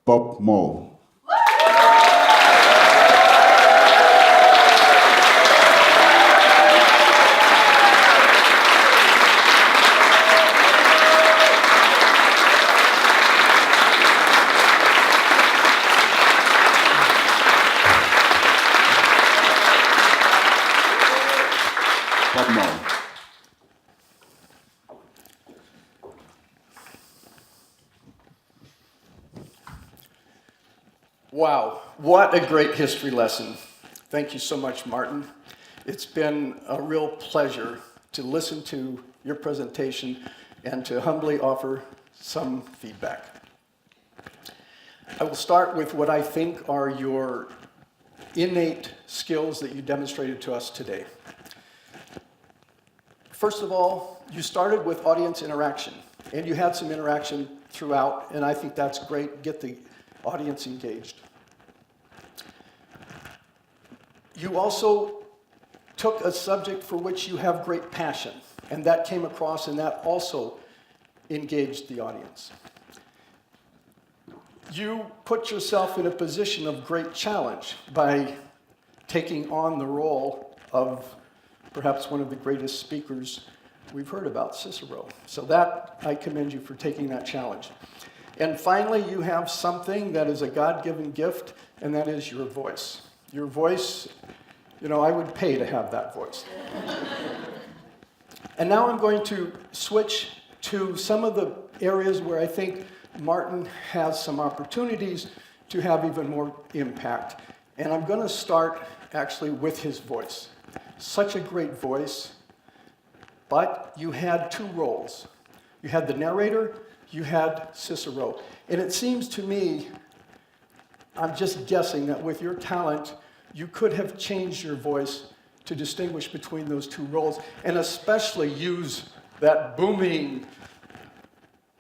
Bob Moe. Bob Moe. Wow, what a great history lesson. Thank you so much, Martin. It's been a real pleasure to listen to your presentation and to humbly offer some feedback. I will start with what I think are your innate skills that you demonstrated to us today. First of all, you started with audience interaction, and you had some interaction throughout, and I think that's great. Get the audience engaged. You also took a subject for which you have great passion, and that came across, and that also engaged the audience. You put yourself in a position of great challenge by taking on the role of perhaps one of the greatest speakers we've heard about, Cicero. So that, I commend you for taking that challenge. And finally, you have something that is a God-given gift, and that is your voice. Your voice, you know, I would pay to have that voice. And now I'm going to switch to some of the areas where I think Martin has some opportunities to have even more impact. And I'm going to start actually with his voice. Such a great voice, but you had two roles. You had the narrator, you had Cicero. And it seems to me, I'm just guessing, that with your talent, you could have changed your voice to distinguish between those two roles, and especially use that booming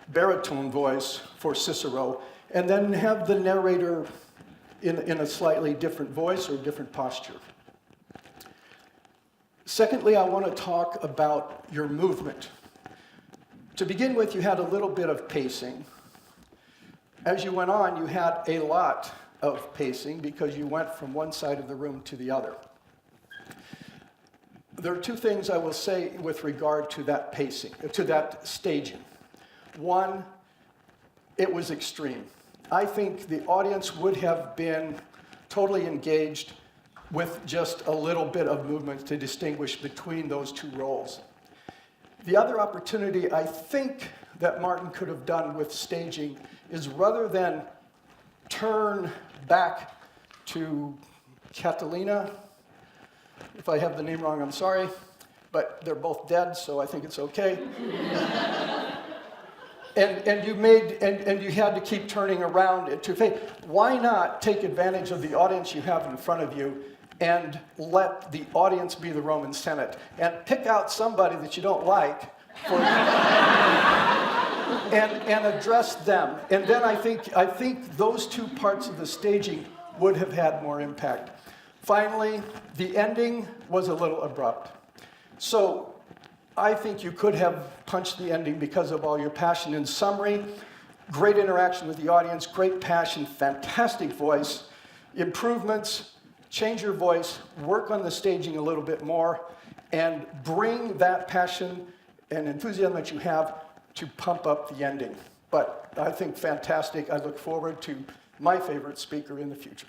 baritone voice for Cicero, and then have the narrator in a slightly different voice or different posture. Secondly, I want to talk about your movement. To begin with, you had a little bit of pacing. As you went on, you had a lot of pacing because you went from one side of the room to the other. There are two things I will say with regard to that pacing, to that staging. One, it was extreme. I think the audience would have been totally engaged with just a little bit of movement to distinguish between those two roles. The other opportunity I think that Martin could have done with staging is, rather than turn back to Catalina, if I have the name wrong, I'm sorry, but they're both dead, so I think it's okay. And you had to keep turning around to face. Why not take advantage of the audience you have in front of you and let the audience be the Roman Senate and pick out somebody that you don't like and address them. And then I think those two parts of the staging would have had more impact. Finally, the ending was a little abrupt. So I think you could have punched the ending because of all your passion. In summary, great interaction with the audience, great passion, fantastic voice, improvements, change your voice, work on the staging a little bit more, and bring that passion and enthusiasm that you have to pump up the ending. But I think fantastic. I look forward to my favorite speaker in the future.